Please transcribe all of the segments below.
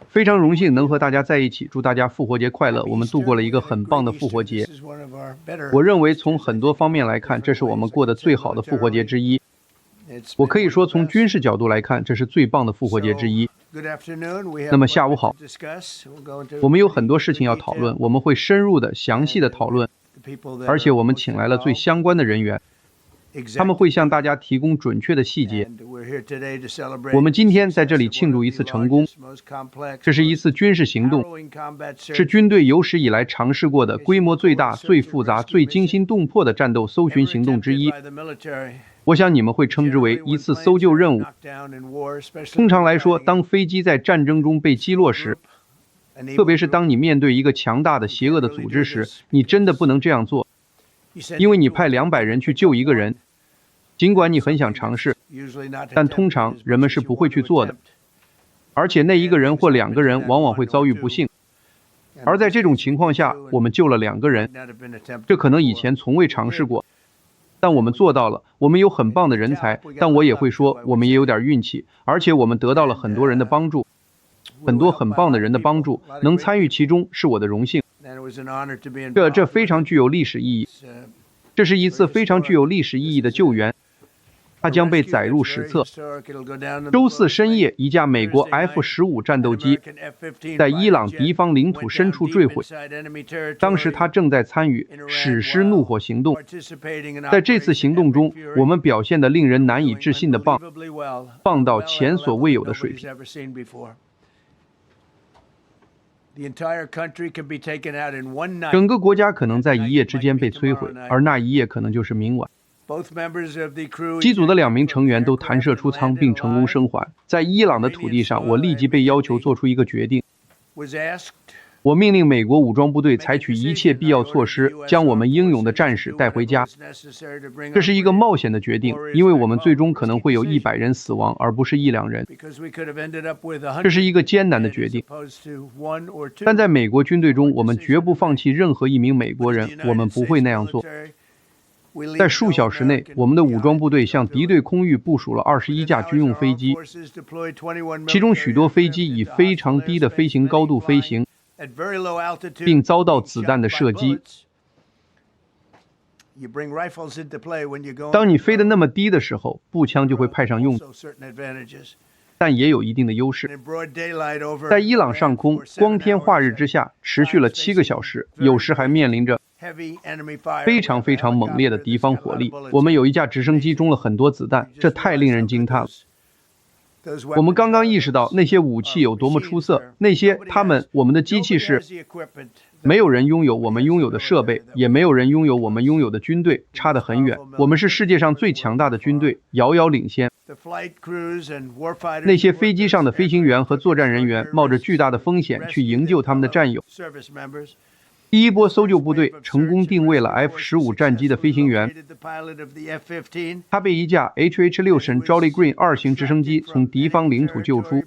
非常荣幸能和大家在一起，祝大家复活节快乐！我们度过了一个很棒的复活节。我认为从很多方面来看，这是我们过得最好的复活节之一。我可以说，从军事角度来看，这是最棒的复活节之一。那么下午好，我们有很多事情要讨论，我们会深入的、详细的讨论，而且我们请来了最相关的人员。他们会向大家提供准确的细节。我们今天在这里庆祝一次成功，这是一次军事行动，是军队有史以来尝试过的规模最大、最复杂、最惊心动魄的战斗搜寻行动之一。我想你们会称之为一次搜救任务。通常来说，当飞机在战争中被击落时，特别是当你面对一个强大的邪恶的组织时，你真的不能这样做，因为你派200人去救一个人。尽管你很想尝试，但通常人们是不会去做的，而且那一个人或2个人往往会遭遇不幸。而在这种情况下，我们救了2个人，这可能以前从未尝试过，但我们做到了。我们有很棒的人才，但我也会说，我们也有点运气，而且我们得到了很多人的帮助，很多很棒的人的帮助，能参与其中是我的荣幸。这非常具有历史意义，这是一次非常具有历史意义的救援。它将被载入史册。周4深夜，一架美国 F-15战斗机在伊朗敌方领土深处坠毁。当时他正在参与史诗怒火行动。在这次行动中，我们表现得令人难以置信的棒到前所未有的水平。整个国家可能在一夜之间被摧毁，而那一夜可能就是明晚。机组的2名成员都弹射出舱并成功生还。在伊朗的土地上，我立即被要求做出一个决定。我命令美国武装部队采取一切必要措施，将我们英勇的战士带回家。这是一个冒险的决定，因为我们最终可能会有100人死亡，而不是1、2人。这是一个艰难的决定，但在美国军队中，我们绝不放弃任何一名美国人，我们不会那样做。在数小时内，我们的武装部队向敌对空域部署了21架军用飞机，其中许多飞机以非常低的飞行高度飞行，并遭到子弹的射击。当你飞得那么低的时候，步枪就会派上用场，但也有一定的优势。在伊朗上空，光天化日之下，持续了7个小时，有时还面临着非常非常猛烈的敌方火力。我们有一架直升机中了很多子弹，这太令人惊叹了。我们刚刚意识到那些武器有多么出色，我们的机器是没有人拥有我们拥有的设备，也没有人拥有我们拥有的军队，差得很远。我们是世界上最强大的军队，遥遥领先。那些飞机上的飞行员和作战人员冒着巨大的风险去营救他们的战友。第一波搜救部队成功定位了 F-15战机的飞行员，他被一架 HH-6神 Jolly Green 2型直升机从敌方领土救出。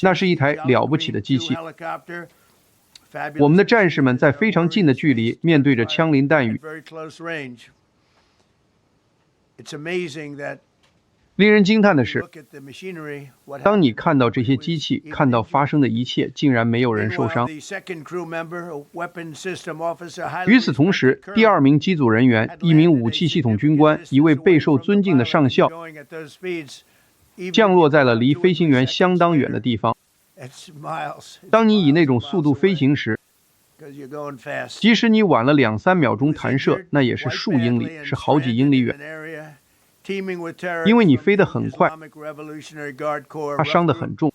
那是一台了不起的机器。我们的战士们在非常近的距离面对着枪林弹雨。令人惊叹的是，当你看到这些机器，看到发生的一切，竟然没有人受伤。与此同时，第2名机组人员，一名武器系统军官，一位备受尊敬的上校，降落在了离飞行员相当远的地方。当你以那种速度飞行时，即使你晚了2、3秒钟弹射，那也是数英里，是好几英里远。因为你飞得很快，他伤得很重，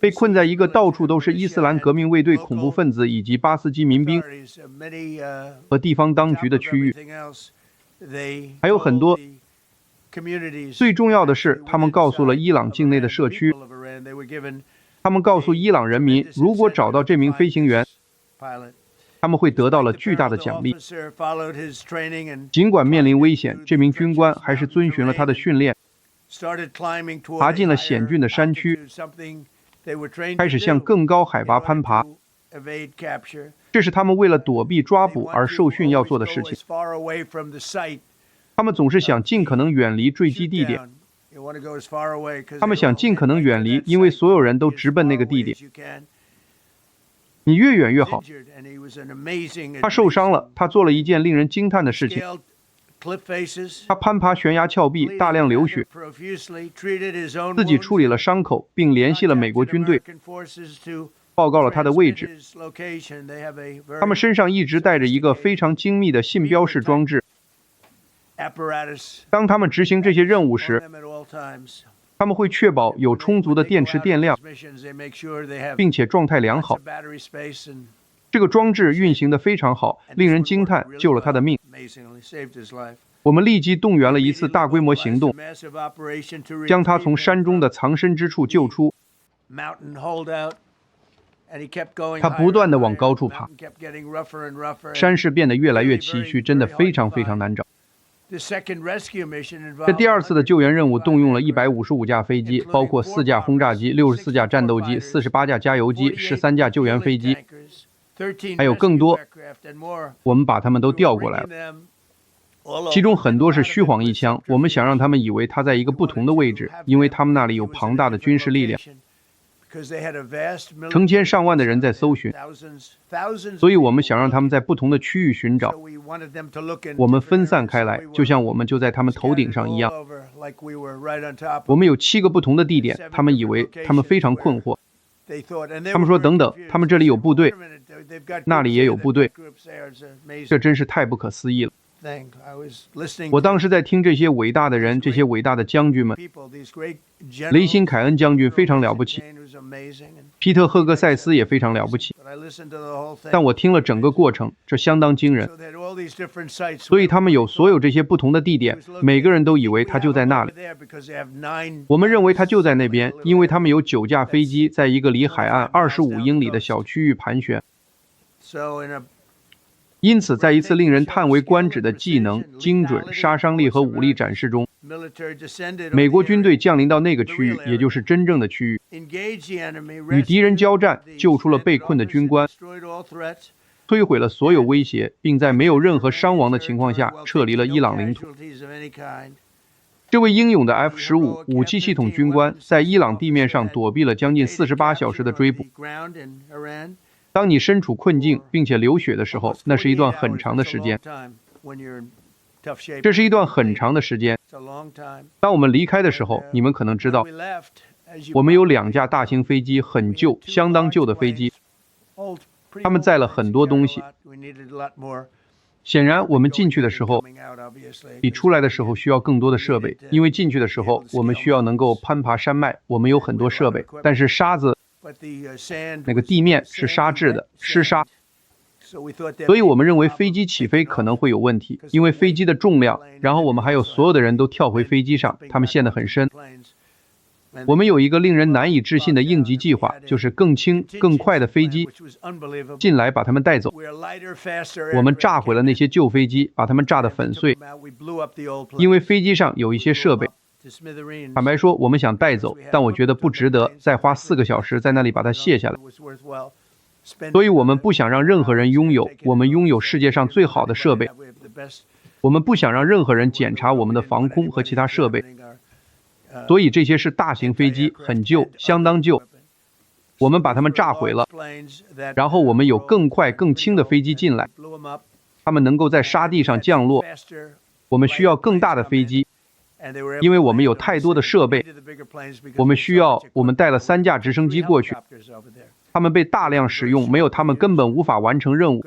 被困在一个到处都是伊斯兰革命卫队恐怖分子以及巴斯基民兵和地方当局的区域，还有很多。最重要的是，他们告诉了伊朗境内的社区，他们告诉伊朗人民，如果找到这名飞行员，他们会得到了巨大的奖励。尽管面临危险，这名军官还是遵循了他的训练，爬进了险峻的山区，开始向更高海拔攀爬。这是他们为了躲避抓捕而受训要做的事情。他们总是想尽可能远离坠机地点，他们想尽可能远离，因为所有人都直奔那个地点。你越远越好。他受伤了，他做了一件令人惊叹的事情。他攀爬悬崖峭壁，大量流血，自己处理了伤口，并联系了美国军队，报告了他的位置。他们身上一直带着一个非常精密的信标式装置。当他们执行这些任务时，他们会确保有充足的电池电量，并且状态良好。这个装置运行得非常好，令人惊叹，救了他的命。我们立即动员了一次大规模行动，将他从山中的藏身之处救出。他不断地往高处爬，山势变得越来越崎岖，真的非常非常难找。这第二次的救援任务动用了155架飞机，包括4架轰炸机、64架战斗机、48架加油机、13架救援飞机，还有更多。我们把他们都调过来了，其中很多是虚晃一枪。我们想让他们以为他在一个不同的位置，因为他们那里有庞大的军事力量，成千上万的人在搜寻，所以我们想让他们在不同的区域寻找。我们分散开来，就像我们就在他们头顶上一样。我们有7个不同的地点，他们以为他们非常困惑。他们说等等，他们这里有部队，那里也有部队，这真是太不可思议了。我当时在听这些伟大的人，这些伟大的将军们。雷辛·凯恩将军非常了不起，皮特·赫格塞斯也非常了不起，但我听了整个过程，这相当惊人。所以他们有所有这些不同的地点，每个人都以为他就在那里。我们认为他就在那边，因为他们有9架飞机在一个离海岸25英里的小区域盘旋。因此，在一次令人叹为观止的技能、精准、杀伤力和武力展示中，美国军队降临到那个区域，也就是真正的区域，与敌人交战，救出了被困的军官，摧毁了所有威胁，并在没有任何伤亡的情况下撤离了伊朗领土。这位英勇的 F-15武器系统军官在伊朗地面上躲避了将近48小时的追捕。当你身处困境并且流血的时候，那是一段很长的时间。这是一段很长的时间。当我们离开的时候，你们可能知道，我们有2架大型飞机，很旧，相当旧的飞机，他们载了很多东西。显然，我们进去的时候比出来的时候需要更多的设备，因为进去的时候我们需要能够攀爬山脉，我们有很多设备，但是沙子那个地面是沙质的，湿沙，所以我们认为飞机起飞可能会有问题，因为飞机的重量，然后我们还有所有的人都跳回飞机上，他们陷得很深。我们有一个令人难以置信的应急计划，就是更轻、更快的飞机进来把他们带走。我们炸毁了那些旧飞机，把它们炸得粉碎，因为飞机上有一些设备。坦白说，我们想带走，但我觉得不值得再花4个小时在那里把它卸下来。所以我们不想让任何人拥有，我们拥有世界上最好的设备。我们不想让任何人检查我们的防空和其他设备。所以这些是大型飞机，很旧，相当旧。我们把它们炸毁了，然后我们有更快、更轻的飞机进来，它们能够在沙地上降落。我们需要更大的飞机。因为我们有太多的设备，我们带了3架直升机过去，他们被大量使用，没有他们根本无法完成任务。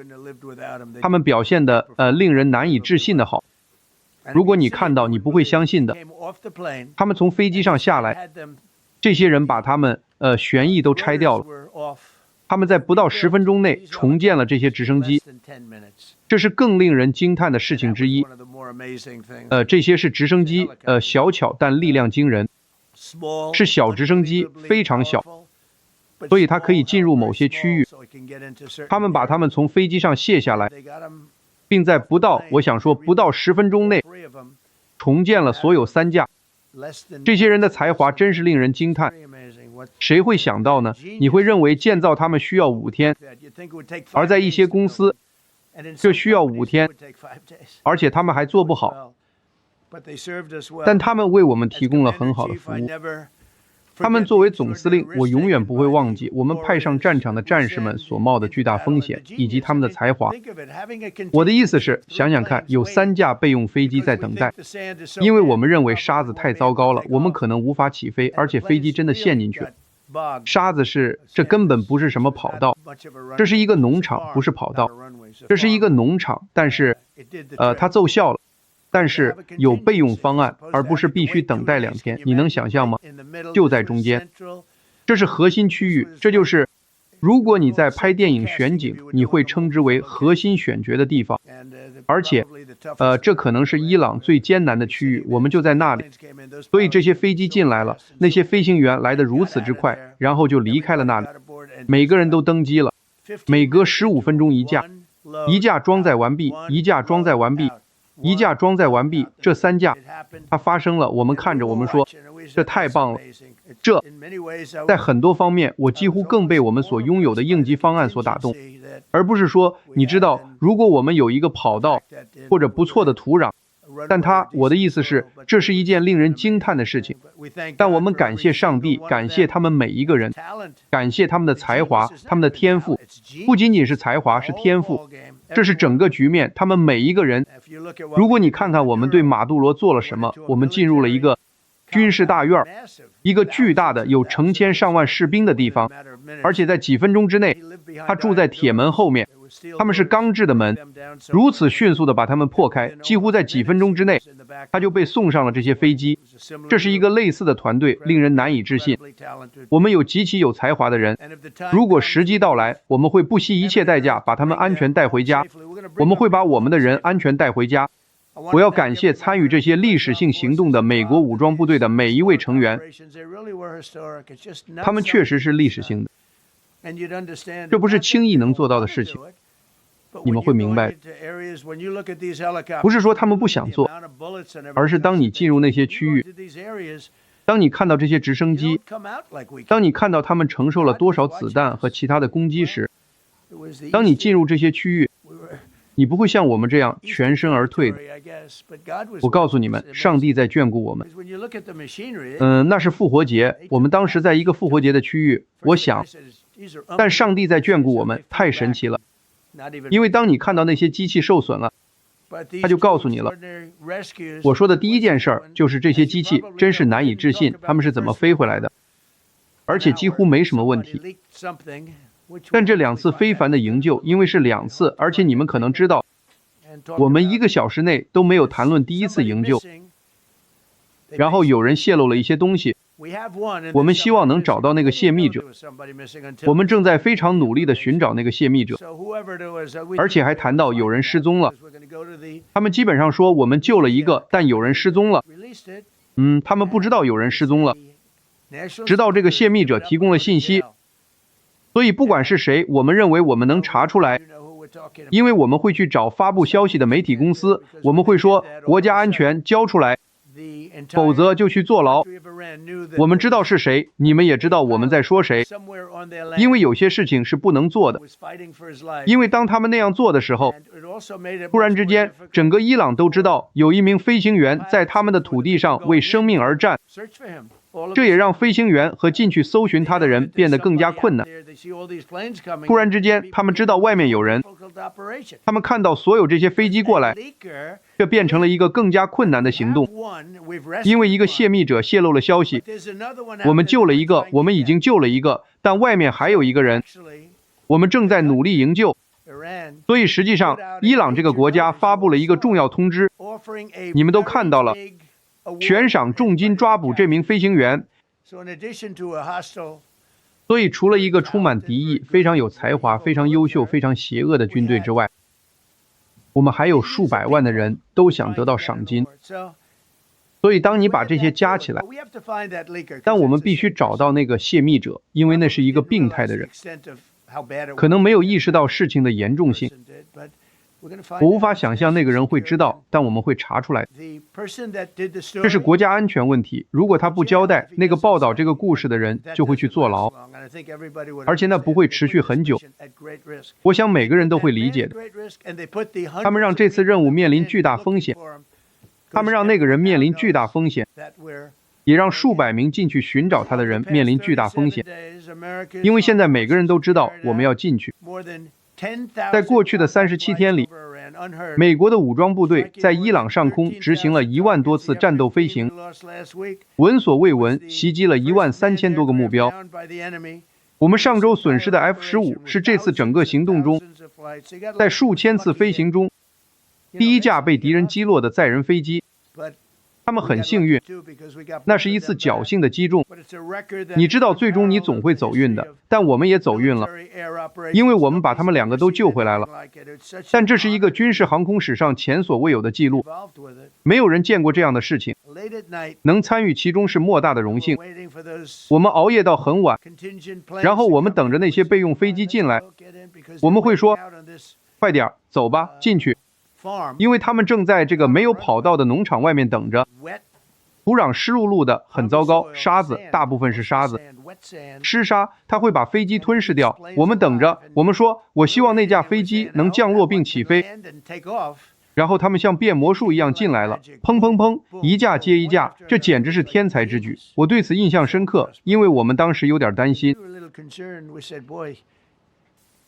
他们表现得令人难以置信的好。如果你看到，你不会相信的。他们从飞机上下来，这些人把他们旋翼都拆掉了。他们在不到10分钟内重建了这些直升机，这是更令人惊叹的事情之一。这些是直升机，小巧但力量惊人，是小直升机，非常小，所以它可以进入某些区域。他们把它们从飞机上卸下来，并在不到10分钟内重建了所有3架。这些人的才华真是令人惊叹。谁会想到呢？你会认为建造它们需要5天，而在一些公司，这需要5天，而且他们还做不好。但他们为我们提供了很好的服务。他们作为总司令，我永远不会忘记我们派上战场的战士们所冒的巨大风险，以及他们的才华。我的意思是，想想看，有3架备用飞机在等待，因为我们认为沙子太糟糕了，我们可能无法起飞，而且飞机真的陷进去了。沙子这根本不是什么跑道，这是一个农场，不是跑道。这是一个农场，但是它奏效了。但是有备用方案，而不是必须等待2天，你能想象吗？就在中间，这是核心区域，这就是如果你在拍电影选景，你会称之为核心选角的地方。而且这可能是伊朗最艰难的区域，我们就在那里。所以这些飞机进来了，那些飞行员来得如此之快，然后就离开了那里。每个人都登机了，每隔15分钟一架，一架装载完毕，一架装载完毕。一架装载完毕，这3架，它发生了。我们看着，我们说，这太棒了。这，在很多方面，我几乎更被我们所拥有的应急方案所打动，而不是说，你知道，如果我们有一个跑道或者不错的土壤，但我的意思是，这是一件令人惊叹的事情。但我们感谢上帝，感谢他们每一个人，感谢他们的才华，他们的天赋，不仅仅是才华，是天赋。这是整个局面，他们每一个人。如果你看看我们对马杜罗做了什么，我们进入了一个军事大院，一个巨大的有成千上万士兵的地方，而且在几分钟之内，他住在铁门后面，他们是钢制的门，如此迅速地把他们破开，几乎在几分钟之内，他就被送上了这些飞机。这是一个类似的团队，令人难以置信。我们有极其有才华的人，如果时机到来，我们会不惜一切代价把他们安全带回家，我们会把我们的人安全带回家。我要感谢参与这些历史性行动的美国武装部队的每一位成员，他们确实是历史性的，这不是轻易能做到的事情。你们会明白，不是说他们不想做，而是当你进入那些区域，当你看到这些直升机，当你看到他们承受了多少子弹和其他的攻击时，当你进入这些区域，你不会像我们这样全身而退的。我告诉你们，上帝在眷顾我们。那是复活节，我们当时在一个复活节的区域，我想，但上帝在眷顾我们，太神奇了。因为当你看到那些机器受损了，他就告诉你了。我说的第一件事儿就是这些机器真是难以置信，他们是怎么飞回来的，而且几乎没什么问题。但这2次非凡的营救，因为是2次，而且你们可能知道，我们1个小时内都没有谈论第1次营救。然后有人泄露了一些东西，我们希望能找到那个泄密者。我们正在非常努力地寻找那个泄密者，而且还谈到有人失踪了。他们基本上说我们救了一个，但有人失踪了。他们不知道有人失踪了，直到这个泄密者提供了信息。所以不管是谁，我们认为我们能查出来，因为我们会去找发布消息的媒体公司，我们会说国家安全交出来，否则就去坐牢。我们知道是谁，你们也知道我们在说谁，因为有些事情是不能做的。因为当他们那样做的时候，突然之间，整个伊朗都知道有一名飞行员在他们的土地上为生命而战。这也让飞行员和进去搜寻他的人变得更加困难。突然之间，他们知道外面有人，他们看到所有这些飞机过来，这变成了一个更加困难的行动。因为一个泄密者泄露了消息，我们救了一个，我们已经救了一个，但外面还有一个人，我们正在努力营救。所以实际上，伊朗这个国家发布了一个重要通知，你们都看到了。悬赏重金抓捕这名飞行员。所以除了一个充满敌意、非常有才华、非常优秀、非常邪恶的军队之外，我们还有数百万的人都想得到赏金。所以当你把这些加起来，但我们必须找到那个泄密者，因为那是一个病态的人，可能没有意识到事情的严重性。我无法想象那个人会知道，但我们会查出来。这是国家安全问题，如果他不交代，那个报道这个故事的人就会去坐牢，而且那不会持续很久。我想每个人都会理解的。他们让这次任务面临巨大风险，他们让那个人面临巨大风险，也让数百名进去寻找他的人面临巨大风险。因为现在每个人都知道我们要进去。在过去的37天里，美国的武装部队在伊朗上空执行了1万多次战斗飞行，闻所未闻袭击了13000多个目标。我们上周损失的 F-15是这次整个行动中，在数千次飞行中，第一架被敌人击落的载人飞机。他们很幸运，那是一次侥幸的击中。你知道，最终你总会走运的，但我们也走运了，因为我们把他们2个都救回来了。但这是一个军事航空史上前所未有的记录，没有人见过这样的事情。能参与其中是莫大的荣幸。我们熬夜到很晚，然后我们等着那些备用飞机进来。我们会说：“快点，走吧，进去。”因为他们正在这个没有跑道的农场外面等着，土壤湿漉漉的，很糟糕，沙子，大部分是沙子，湿沙，它会把飞机吞噬掉。我们等着，我们说，我希望那架飞机能降落并起飞。然后他们像变魔术一样进来了，砰砰砰，一架接一架，这简直是天才之举。我对此印象深刻，因为我们当时有点担心。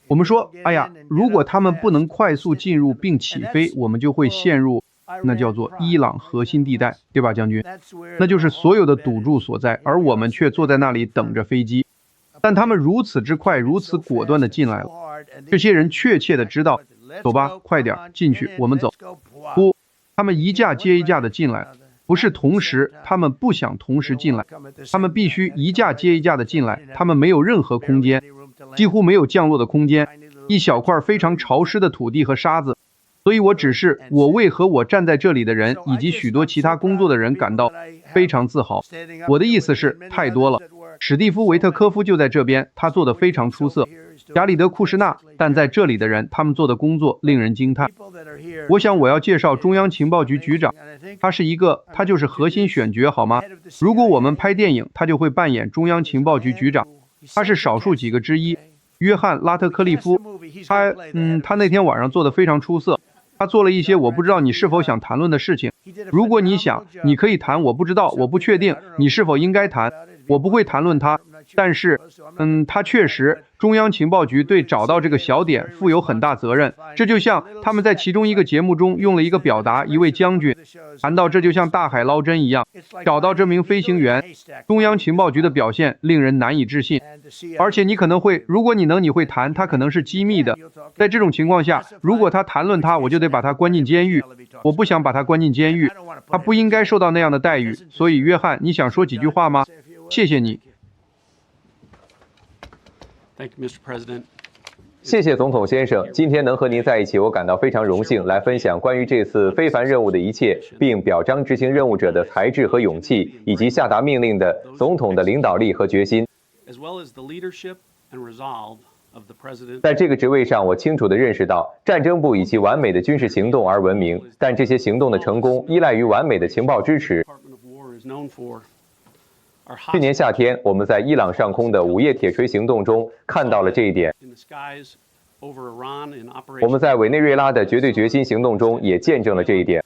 我们说，哎呀，如果他们不能快速进入并起飞，我们就会陷入那叫做伊朗核心地带，对吧，将军？那就是所有的赌注所在，而我们却坐在那里等着飞机。但他们如此之快，如此果断地进来了。这些人确切地知道，走吧，快点进去，我们走。不，他们一架接一架地进来，不是同时，他们不想同时进来，他们必须一架接一架地进来，他们没有任何空间。几乎没有降落的空间，一小块非常潮湿的土地和沙子，所以我只是我为和我站在这里的人以及许多其他工作的人感到非常自豪。我的意思是太多了。史蒂夫·维特科夫就在这边，他做得非常出色。加里德·库什纳，但在这里的人，他们做的工作令人惊叹。我想我要介绍中央情报局局长，他就是核心选角，好吗？如果我们拍电影，他就会扮演中央情报局局长。他是少数几个之一，约翰·拉特克利夫，他那天晚上做得非常出色。他做了一些我不知道你是否想谈论的事情。如果你想，你可以谈，我不知道，我不确定你是否应该谈，我不会谈论他。但是，他确实，中央情报局对找到这个小点负有很大责任。这就像他们在其中一个节目中用了一个表达，一位将军谈到这就像大海捞针一样，找到这名飞行员。中央情报局的表现令人难以置信，而且你可能会，如果你会谈，他可能是机密的。在这种情况下，如果他谈论他，我就得把他关进监狱。我不想把他关进监狱，他不应该受到那样的待遇。所以，约翰，你想说几句话吗？谢谢你。谢谢总统先生，今天能和您在一起，我感到非常荣幸，来分享关于这次非凡任务的一切，并表彰执行任务者的才智和勇气，以及下达命令的总统的领导力和决心。在这个职位上，我清楚地认识到，战争部以其完美的军事行动而闻名，但这些行动的成功依赖于完美的情报支持。去年夏天，我们在伊朗上空的午夜铁锤行动中看到了这一点。我们在委内瑞拉的绝对决心行动中也见证了这一点。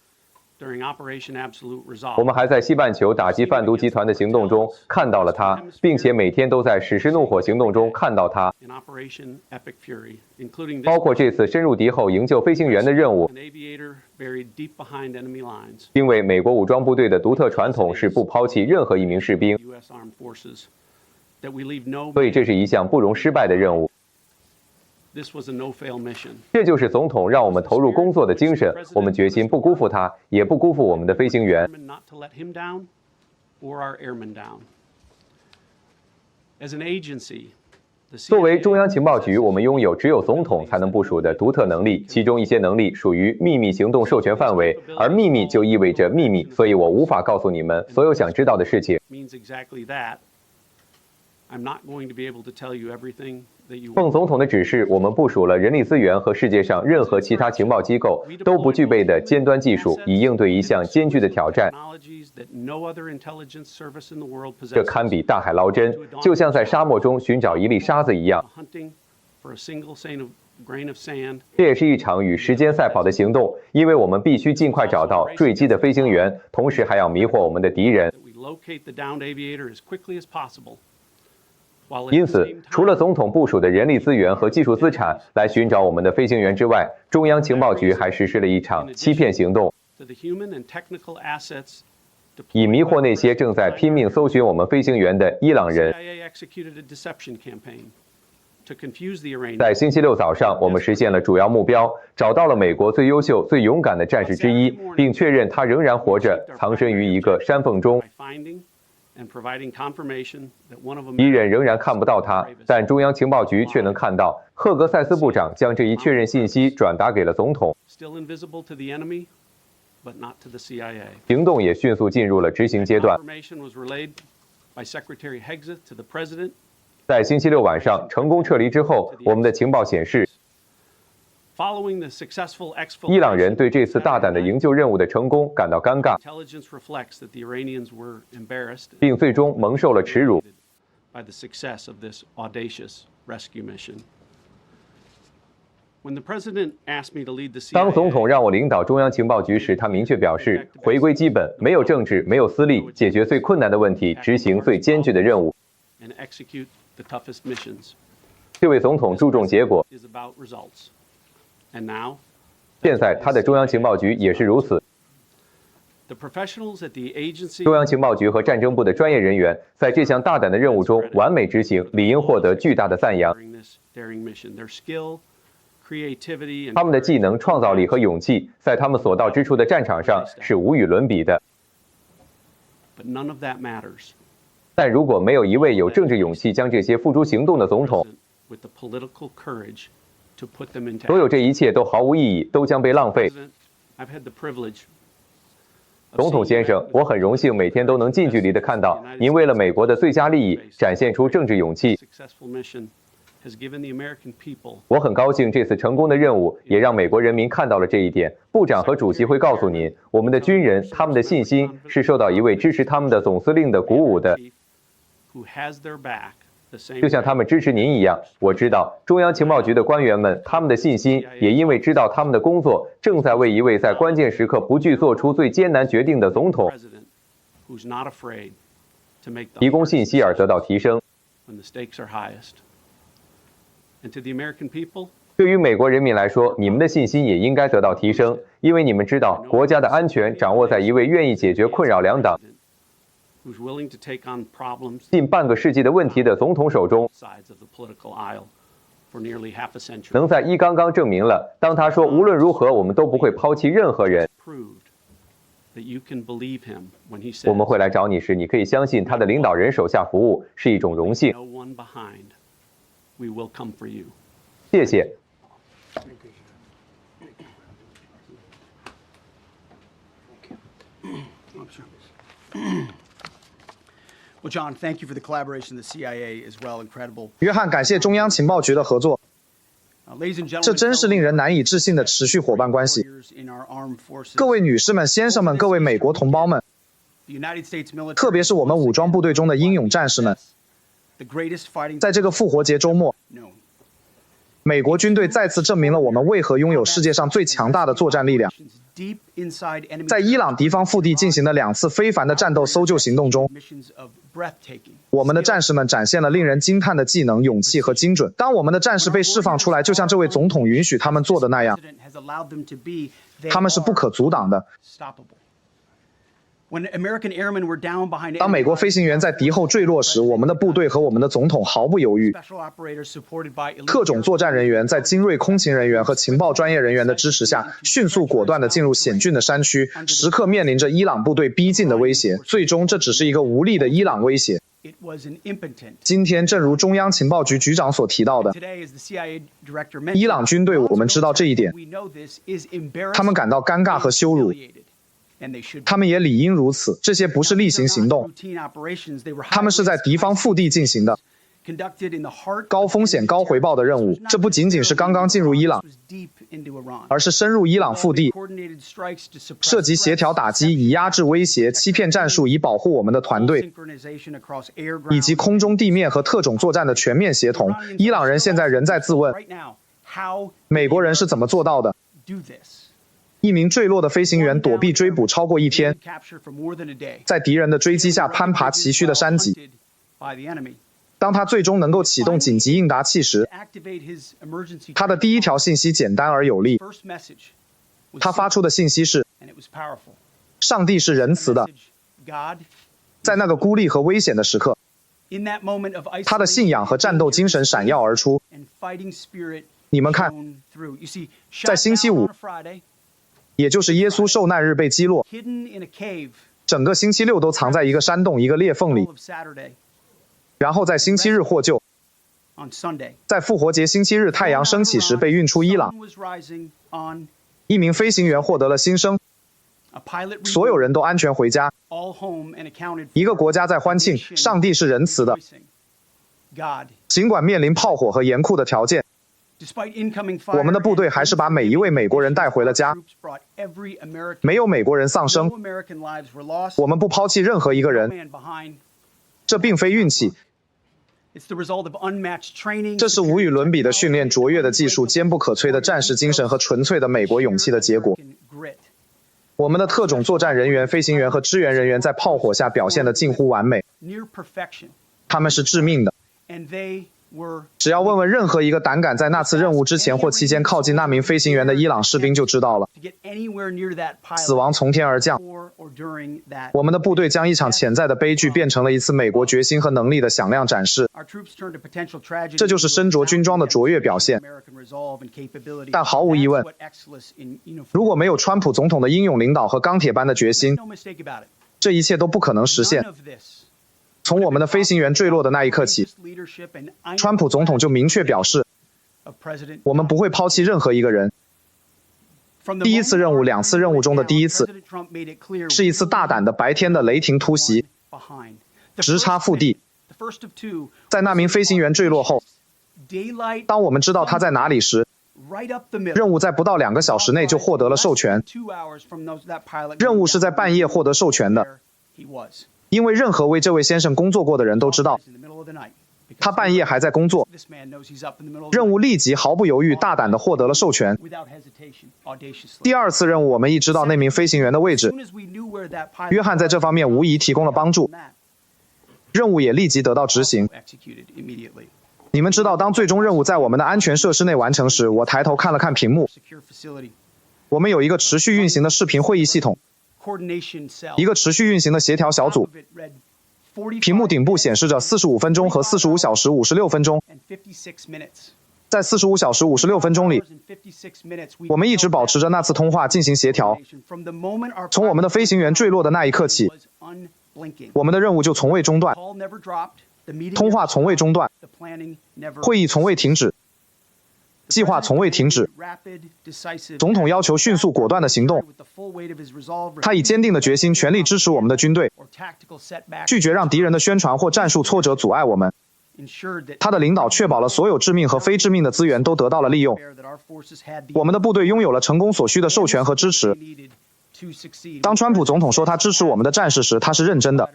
我们还在西半球打击贩毒集团的行动中看到了它，并且每天都在史诗怒火行动中看到它，包括这次深入敌后营救飞行员的任务。因为美国武装部队的独特传统是不抛弃任何一名士兵，所以这是一项不容失败的任务。这就是总统让我们投入工作的精神，我们决心不辜负他，也不辜负我们的飞行员。作为中央情报局，我们拥有只有总统才能部署的独特能力，其中一些能力属于秘密行动授权范围，而秘密就意味着秘密，所以我无法告诉你们所有想知道的事情。奉总统的指示，我们部署了人力资源和世界上任何其他情报机构都不具备的尖端技术，以应对一项艰巨的挑战。这堪比大海捞针，就像在沙漠中寻找一粒沙子一样。这也是一场与时间赛跑的行动，因为我们必须尽快找到坠机的飞行员，同时还要迷惑我们的敌人。因此，除了总统部署的人力资源和技术资产来寻找我们的飞行员之外，中央情报局还实施了一场欺骗行动，以迷惑那些正在拼命搜寻我们飞行员的伊朗人。在星期六早上，我们实现了主要目标，找到了美国最优秀、最勇敢的战士之一，并确认他仍然活着，藏身于一个山缝中。敌人仍然看不到他，但中央情报局却能看到。赫格塞斯部长将这一确认信息转达给了总统。行动也迅速进入了执行阶段。在星期六晚上成功撤离之后，我们的情报显示，伊朗人对这次大胆的营救任务的成功感到尴尬，并最终蒙受了耻辱。当总统让我领导中央情报局时，他明确表示，回归基本，没有政治，没有私利，解决最困难的问题，执行最艰巨的任务。这位总统注重结果，现在他的中央情报局也是如此。中央情报局和战争部的专业人员在这项大胆的任务中完美执行，理应获得巨大的赞扬。他们的技能、创造力和勇气，在他们所到之处的战场上是无与伦比的。但如果没有一位有政治勇气将这些付诸行动的总统，所有这一切都毫无意义，都将被浪费。总统先生，我很荣幸每天都能近距离地看到您为了美国的最佳利益展现出政治勇气。我很高兴这次成功的任务也让美国人民看到了这一点。部长和主席会告诉您，我们的军人他们的信心是受到一位支持他们的总司令的鼓舞的，就像他们支持您一样。我知道中央情报局的官员们，他们的信心也因为知道他们的工作正在为一位在关键时刻不惧做出最艰难决定的总统提供信息而得到提升。对于美国人民来说，你们的信心也应该得到提升，因为你们知道国家的安全掌握在一位愿意解决困扰两党近半个世纪的问题的总统手中。能在一刚刚证明了，当他说无论如何我们都不会抛弃任何人，我们会来找你时，你可以相信他的领导人手下服务是一种荣幸。谢谢。Well, John, thank you for the collaboration. The CIA is well incredible. 约翰，感谢中央情报局的合作。这真是令人难以置信的持续伙伴关系。各位女士们、先生们，各位美国同胞们，特别是我们武装部队中的英勇战士们，在这个复活节周末，美国军队再次证明了我们为何拥有世界上最强大的作战力量。在伊朗敌方腹地进行的2次非凡的战斗搜救行动中，我们的战士们展现了令人惊叹的技能、勇气和精准。当我们的战士被释放出来，就像这位总统允许他们做的那样，他们是不可阻挡的。当美国飞行员在敌后坠落时，我们的部队和我们的总统毫不犹豫。特种作战人员在精锐空勤人员和情报专业人员的支持下，迅速果断地进入险峻的山区，时刻面临着伊朗部队逼近的威胁。最终，这只是一个无力的伊朗威胁。今天，正如中央情报局局长所提到的，伊朗军队，我们知道这一点，他们感到尴尬和羞辱。他们也理应如此，这些不是例行行动，他们是在敌方腹地进行的高风险高回报的任务。这不仅仅是刚刚进入伊朗，而是深入伊朗腹地，涉及协调打击，以压制威胁、欺骗战术，以保护我们的团队，以及空中、地面和特种作战的全面协同。伊朗人现在仍在自问，美国人是怎么做到的？一名坠落的飞行员躲避追捕超过1天，在敌人的追击下攀爬崎岖的山脊。当他最终能够启动紧急应答器时，他的第一条信息简单而有力。他发出的信息是：上帝是仁慈的。在那个孤立和危险的时刻，他的信仰和战斗精神闪耀而出。你们看，在星期五，也就是耶稣受难日被击落，整个星期六都藏在一个山洞、一个裂缝里，然后在星期日获救。在复活节星期日太阳升起时被运出伊朗，一名飞行员获得了新生，所有人都安全回家。一个国家在欢庆，上帝是仁慈的。尽管面临炮火和严酷的条件，我们的部队还是把每一位美国人带回了家。没有美国人丧生，我们不抛弃任何一个人。这并非运气，这是无与伦比的训练、卓越的技术、坚不可摧的战士精神和纯粹的美国勇气的结果。我们的特种作战人员、飞行员和支援人员在炮火下表现得近乎完美，他们是致命的。只要问问任何一个胆敢在那次任务之前或期间靠近那名飞行员的伊朗士兵就知道了，死亡从天而降。我们的部队将一场潜在的悲剧变成了一次美国决心和能力的响亮展示，这就是身着军装的卓越表现。但毫无疑问，如果没有川普总统的英勇领导和钢铁般的决心，这一切都不可能实现。从我们的飞行员坠落的那一刻起，川普总统就明确表示，我们不会抛弃任何一个人。第一次任务、2次任务中的第一次，是一次大胆的白天的雷霆突袭，直插腹地。在那名飞行员坠落后，当我们知道他在哪里时，任务在不到2个小时内就获得了授权。任务是在半夜获得授权的，因为任何为这位先生工作过的人都知道，他半夜还在工作。任务立即毫不犹豫、大胆地获得了授权。第2次任务，我们一知道那名飞行员的位置，约翰在这方面无疑提供了帮助，任务也立即得到执行。你们知道，当最终任务在我们的安全设施内完成时，我抬头看了看屏幕，我们有一个持续运行的视频会议系统，一个持续运行的协调小组。屏幕顶部显示着45分钟和45小时56分钟。在45小时56分钟里，我们一直保持着那次通话进行协调。从我们的飞行员坠落的那一刻起，我们的任务就从未中断，通话从未中断，会议从未停止，计划从未停止。总统要求迅速果断的行动，他以坚定的决心全力支持我们的军队，拒绝让敌人的宣传或战术挫折阻碍我们。他的领导确保了所有致命和非致命的资源都得到了利用，我们的部队拥有了成功所需的授权和支持。当川普总统说他支持我们的战士时，他是认真的，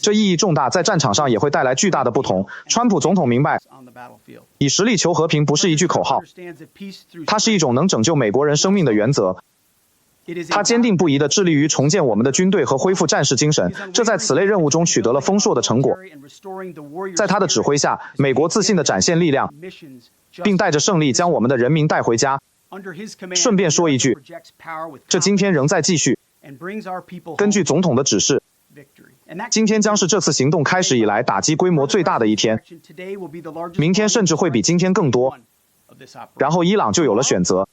这意义重大，在战场上也会带来巨大的不同。川普总统明白，以实力求和平不是一句口号，它是一种能拯救美国人生命的原则。他坚定不移地致力于重建我们的军队和恢复战士精神，这在此类任务中取得了丰硕的成果。在他的指挥下，美国自信地展现力量，并带着胜利将我们的人民带回家。顺便说一句，这今天仍在继续。根据总统的指示，今天将是这次行动开始以来打击规模最大的一天，明天甚至会比今天更多。然后伊朗就有了选择，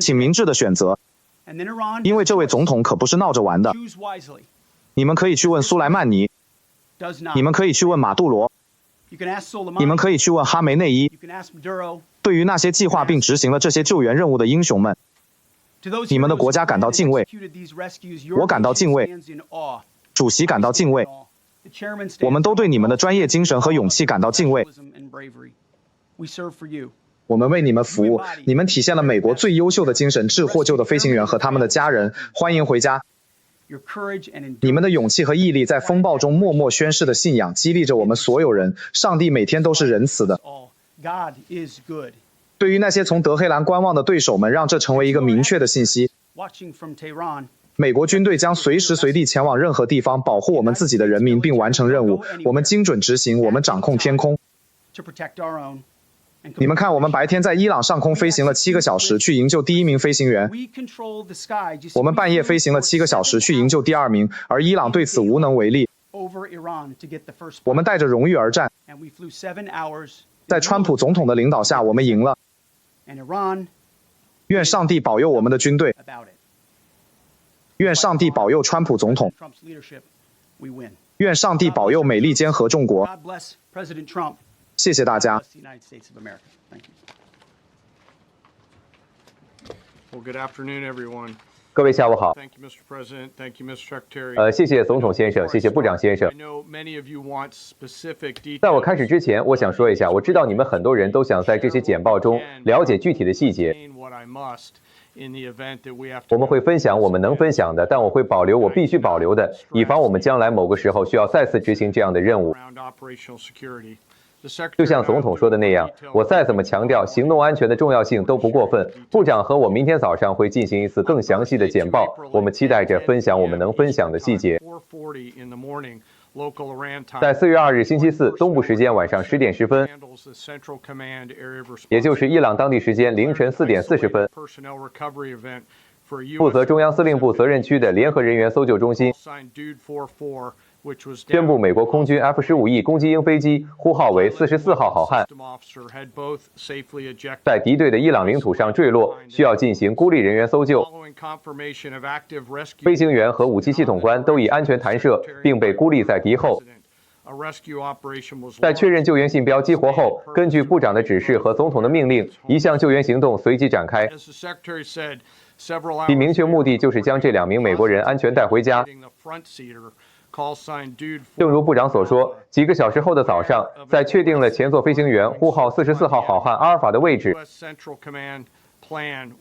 请明智的选择，因为这位总统可不是闹着玩的。你们可以去问苏莱曼尼，你们可以去问马杜罗，你们可以去问哈梅内伊。对于那些计划并执行了这些救援任务的英雄们，你们的国家感到敬畏，我感到敬畏，主席感到敬畏，我们都对你们的专业精神和勇气感到敬畏。我们为你们服务，你们体现了美国最优秀的精神，致获救的飞行员和他们的家人，欢迎回家。你们的勇气和毅力在风暴中默默宣誓的信仰，激励着我们所有人。上帝每天都是仁慈的。对于那些从德黑兰观望的对手们，让这成为一个明确的信息。美国军队将随时随地前往任何地方，保护我们自己的人民并完成任务。我们精准执行，我们掌控天空。你们看，我们白天在伊朗上空飞行了7个小时，去营救第1名飞行员；我们半夜飞行了7个小时，去营救第2名，而伊朗对此无能为力。我们带着荣誉而战，在川普总统的领导下，我们赢了。愿上帝保佑我们的军队，愿上帝保佑川普总统，愿上帝保佑美利坚合众国。谢谢大家。各位下午好。谢谢总统先生，谢谢部长先生。在我开始之前，我想说一下，我知道你们很多人都想在这些简报中了解具体的细节。我们会分享我们能分享的，但我会保留我必须保留的，以防我们将来某个时候需要再次执行这样的任务。就像总统说的那样，我再怎么强调行动安全的重要性都不过分。部长和我明天早上会进行一次更详细的简报，我们期待着分享我们能分享的细节。在4月2日星期四东部时间晚上10点10分，也就是伊朗当地时间凌晨4点40分，负责中央司令部责任区的联合人员搜救中心宣布，美国空军 F-15E 攻击鹰飞机呼号为44号好汉，在敌对的伊朗领土上坠落，需要进行孤立人员搜救。飞行员和武器系统官都已安全弹射，并被孤立在敌后。在确认救援信标激活后，根据部长的指示和总统的命令，一项救援行动随即展开，其明确目的就是将这2名美国人安全带回家。正如部长所说，几个小时后的早上，在确定了前座飞行员呼号44号好汉阿尔法的位置，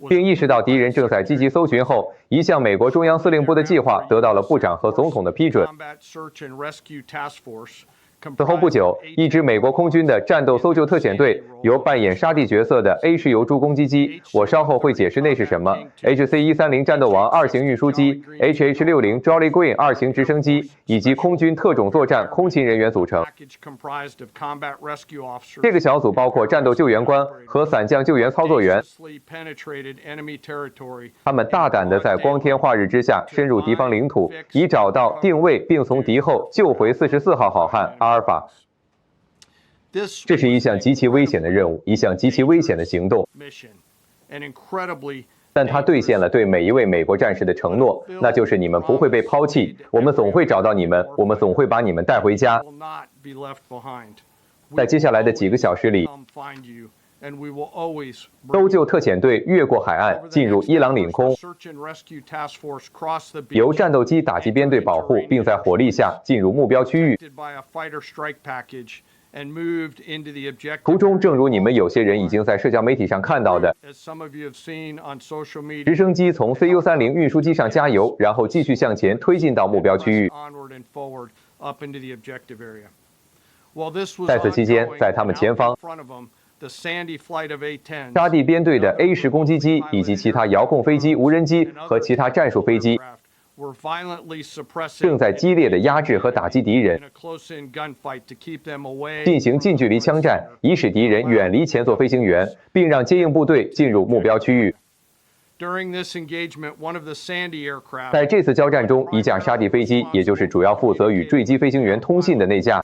并意识到敌人正在积极搜寻后，一项美国中央司令部的计划得到了部长和总统的批准。此后不久，一支美国空军的战斗搜救特遣队由扮演沙地角色的 A 式油柱攻击机，我稍后会解释那是什么 ，HC-130战斗王2型运输机、HH-60 Jolly Green 2型直升机以及空军特种作战空勤人员组成。这个小组包括战斗救援官和伞降救援操作员，他们大胆地在光天化日之下深入敌方领土，以找到、定位并从敌后救回44号好汉阿尔法。这是一项极其危险的任务，一项极其危险的行动，但它兑现了对每一位美国战士的承诺，那就是你们不会被抛弃，我们总会找到你们，我们总会把你们带回家。在接下来的几个小时里，搜救特遣队越过海岸，进入伊朗领空，由战斗机打击编队保护，并在火力下进入目标区域。途中，正如你们有些人已经在社交媒体上看到的，直升机从 CU-30运输机上加油，然后继续向前推进到目标区域。在此期间，在他们前方，沙地编队的 A 式攻击机以及其他遥控飞机、无人机和其他战术飞机正在激烈的压制和打击敌人，进行近距离枪战，以使敌人远离前座飞行员，并让接应部队进入目标区域。在这次交战中，一架沙地飞机，也就是主要负责与坠机飞行员通信的那架，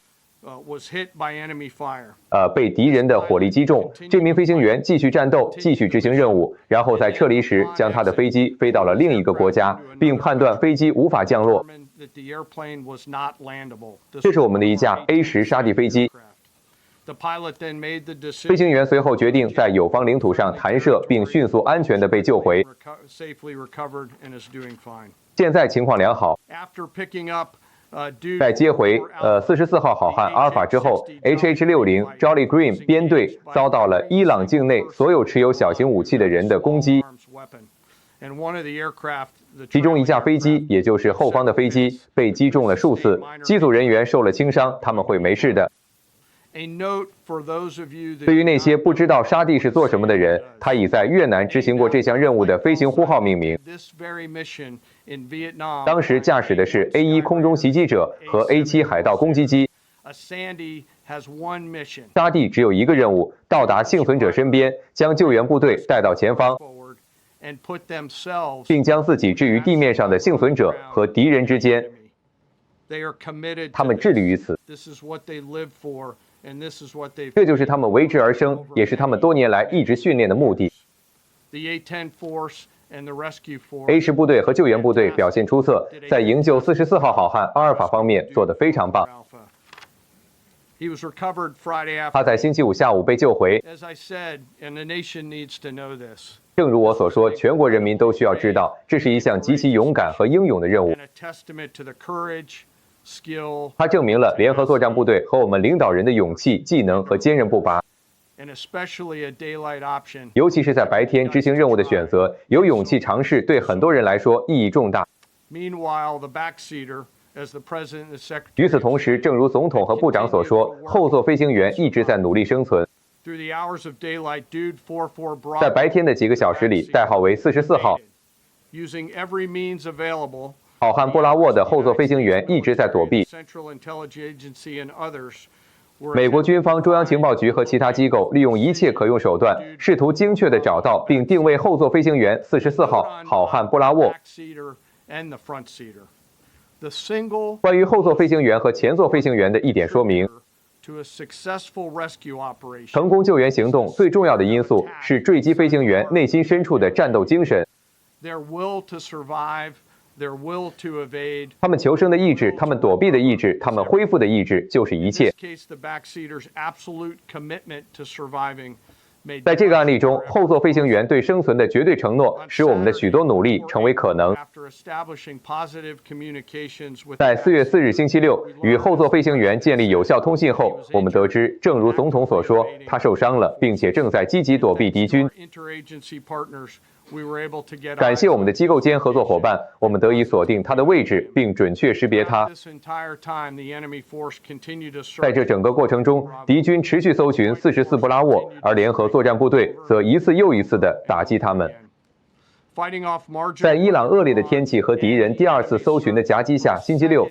被敌人的火力击中。这名飞行员继续战斗，继续执行任务，然后在撤离时将他的飞机飞到了另一个国家，并判断飞机无法降落。这是我们的一架 A-10沙地飞机。飞行员随后决定在友方领土上弹射，并迅速安全地被救回。现在情况良好。在接回44号好汉阿尔法之后 ，HH-60 Jolly Green 编队遭到了伊朗境内所有持有小型武器的人的攻击，其中一架飞机，也就是后方的飞机，被击中了数次，机组人员受了轻伤，他们会没事的。对于那些不知道沙地是做什么的人，他已在越南执行过这项任务的飞行呼号命名。当时驾驶的是 A1 空中袭击者和 A7 海盗攻击机。沙地只有一个任务：到达幸存者身边，将救援部队带到前方，并将自己置于地面上的幸存者和敌人之间。他们致力于此。这就是他们为之而生，也是他们多年来一直训练的目的。A10部队和救援部队表现出色，在营救44号好汉阿尔法方面做得非常棒。他在星期五下午被救回。正如我所说，全国人民都需要知道，这是一项极其勇敢和英勇的任务。它证明了联合作战部队和我们领导人的勇气、技能和坚韧不拔。尤其是在白天执行任务的选择，有勇气尝试，对很多人来说意义重大。与此同时，正如总统和部长所说，后座飞行员一直在努力生存。在白天的几个小时里，代号为44号。好汉布拉沃的后座飞行员一直在躲避。美国军方、中央情报局和其他机构利用一切可用手段，试图精确地找到并定位后座飞行员44号好汉布拉沃。关于后座飞行员和前座飞行员的一点说明：成功救援行动最重要的因素是坠机飞行员内心深处的战斗精神。他们求生的意志，他们躲避的意志，他们恢复的意志，就是一切。在这个案例中，后座飞行员对生存的绝对承诺，使我们的许多努力成为可能。在4月4日星期六，与后座飞行员建立有效通信后，我们得知，正如总统所说，他受伤了，并且正在积极躲避敌军。感谢我们的机构间合作伙伴，我们得以锁定他的位置，并准确识别他。在这整个过程中，敌军持续搜寻44布拉沃，而联合作战部队则一次又一次地打击他们。在伊朗恶劣的天气和敌人第二次搜寻的夹击下，星期六，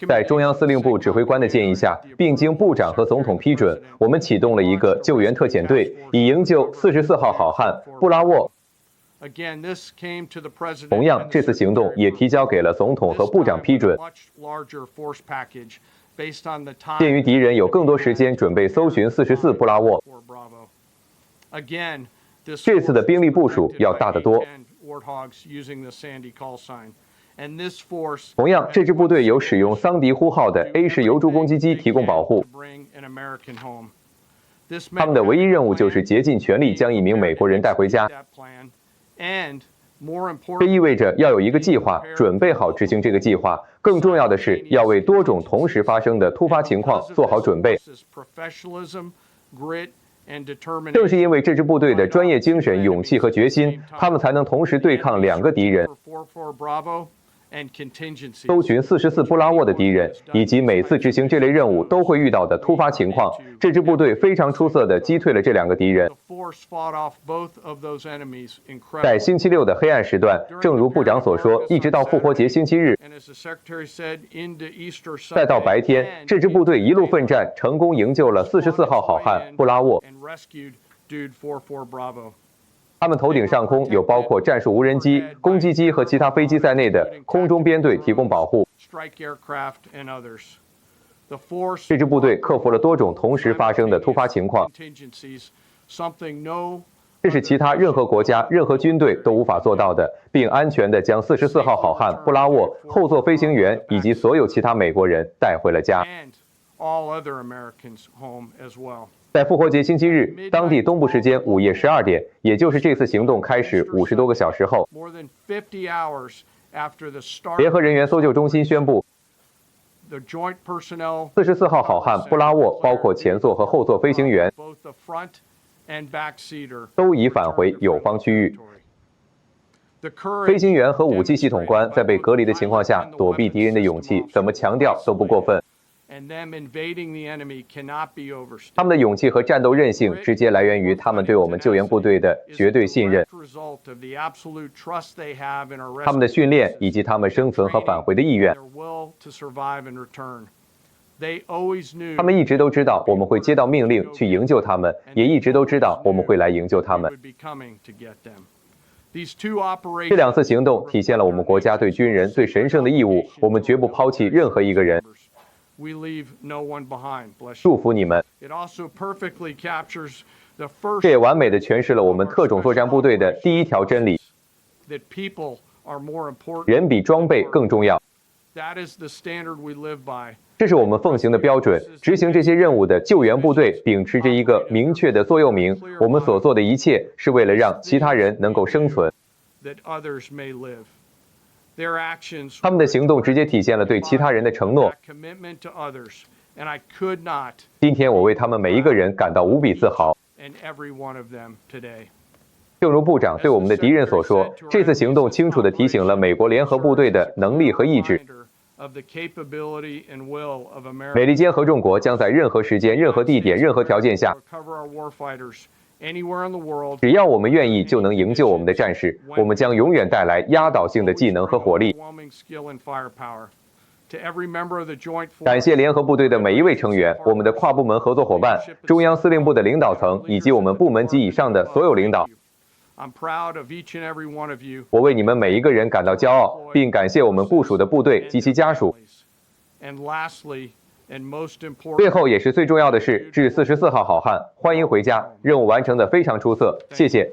在中央司令部指挥官的建议下，并经部长和总统批准，我们启动了一个救援特遣队，以营救44号好汉布拉沃。同样，这次行动也提交给了总统和部长批准。鉴于敌人有更多时间准备搜寻44布拉沃，这次的兵力部署要大得多。同样，这支部队有使用桑迪呼号的 A 式游蛛攻击机提供保护。他们的唯一任务就是竭尽全力将一名美国人带回家。这意味着要有一个计划，准备好执行这个计划。更重要的是，要为多种同时发生的突发情况做好准备。正是因为这支部队的专业精神、勇气和决心，他们才能同时对抗2个敌人。搜寻44布拉沃的敌人，以及每次执行这类任务都会遇到的突发情况，这支部队非常出色地击退了这2个敌人。在星期六的黑暗时段，正如部长所说，一直到复活节星期日，再到白天，这支部队一路奋战，成功营救了44号好汉布拉沃。他们头顶上空有包括战术无人机、攻击机和其他飞机在内的空中编队提供保护。这支部队克服了多种同时发生的突发情况，这是其他任何国家、任何军队都无法做到的，并安全地将44号好汉布拉沃、后座飞行员以及所有其他美国人带回了家。在复活节星期日，当地东部时间午夜12点，也就是这次行动开始50多个小时后，联合人员搜救中心宣布，44号好汉布拉沃包括前座和后座飞行员都已返回友方区域。飞行员和武器系统官在被隔离的情况下躲避敌人的勇气，怎么强调都不过分。他们的勇气和战斗韧性直接来源于他们对我们救援部队的绝对信任，他们的训练以及他们生存和返回的意愿。他们一直都知道我们会接到命令去营救他们，也一直都知道我们会来营救他们。这2次行动体现了我们国家对军人最神圣的义务，我们绝不抛弃任何一个人。祝福你们。这也完美地诠释了我们特种作战部队的第一条真理：人比装备更重要。这是我们奉行的标准。执行这些任务的救援部队秉持着一个明确的座右铭：我们所做的一切是为了让其他人能够生存。他们的行动直接体现了对其他人的承诺。今天我为他们每一个人感到无比自豪。正如部长对我们的敌人所说，这次行动清楚地提醒了美国联合部队的能力和意志。美利坚合众国将在任何时间、任何地点、任何条件下，只要我们愿意，就能营救我们的战士。我们将永远带来压倒性的技能和火力。感谢联合部队的每一位成员、我们的跨部门合作伙伴、中央司令部的领导层以及我们部门及以上的所有领导。我为你们每一个人感到骄傲，并感谢我们部署的部队及其家属。最后也是最重要的是，致44号好汉，欢迎回家，任务完成得非常出色，谢谢。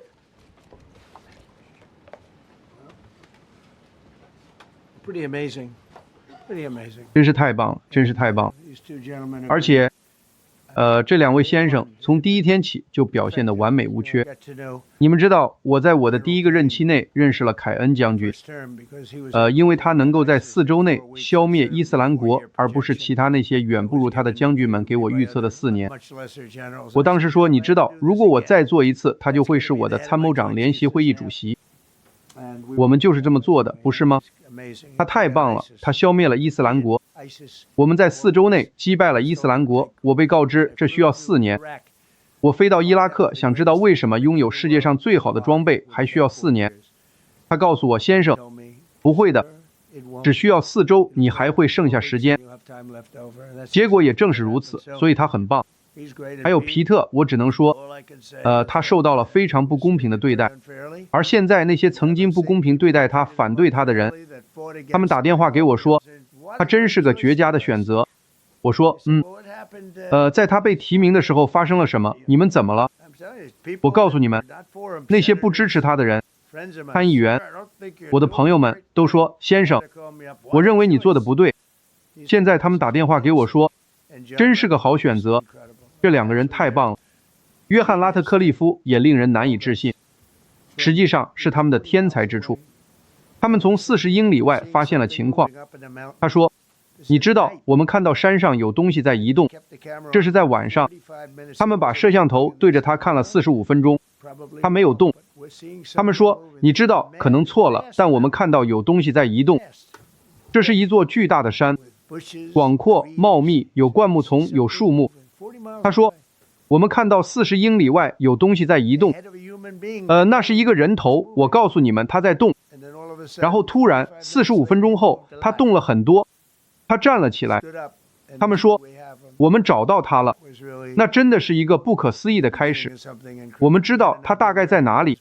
真是太棒了，真是太棒了！而且，这2位先生从第一天起就表现得完美无缺。你们知道，我在我的第1个任期内认识了凯恩将军，因为他能够在4周内消灭伊斯兰国，而不是其他那些远不如他的将军们给我预测的4年。我当时说，你知道，如果我再做一次，他就会是我的参谋长联席会议主席。我们就是这么做的，不是吗？他太棒了，他消灭了伊斯兰国。我们在4周内击败了伊斯兰国。我被告知这需要4年。我飞到伊拉克，想知道为什么拥有世界上最好的装备还需要4年。他告诉我，先生，不会的，只需要4周，你还会剩下时间。结果也正是如此，所以他很棒。还有皮特，我只能说，他受到了非常不公平的对待。而现在那些曾经不公平对待他、反对他的人，他们打电话给我说，他真是个绝佳的选择。我说，在他被提名的时候发生了什么？你们怎么了？我告诉你们，那些不支持他的人，参议员，我的朋友们都说，先生，我认为你做的不对。现在他们打电话给我说，真是个好选择。这2个人太棒了。约翰·拉特克利夫也令人难以置信，实际上是他们的天才之处。他们从40英里外发现了情况。他说，你知道，我们看到山上有东西在移动，这是在晚上。他们把摄像头对着他看了45分钟，他没有动。他们说，你知道，可能错了，但我们看到有东西在移动。这是一座巨大的山，广阔茂密，有灌木丛，有树木。他说，我们看到40英里外有东西在移动，那是一个人头，我告诉你们，他在动。然后突然45分钟后，他动了很多，他站了起来。他们说，我们找到他了。那真的是一个不可思议的开始。我们知道他大概在哪里，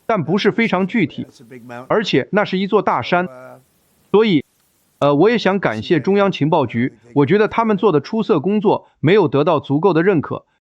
但不是非常具体，而且那是一座大山。所以我也想感谢中央情报局，我觉得他们做的出色工作没有得到足够的认可，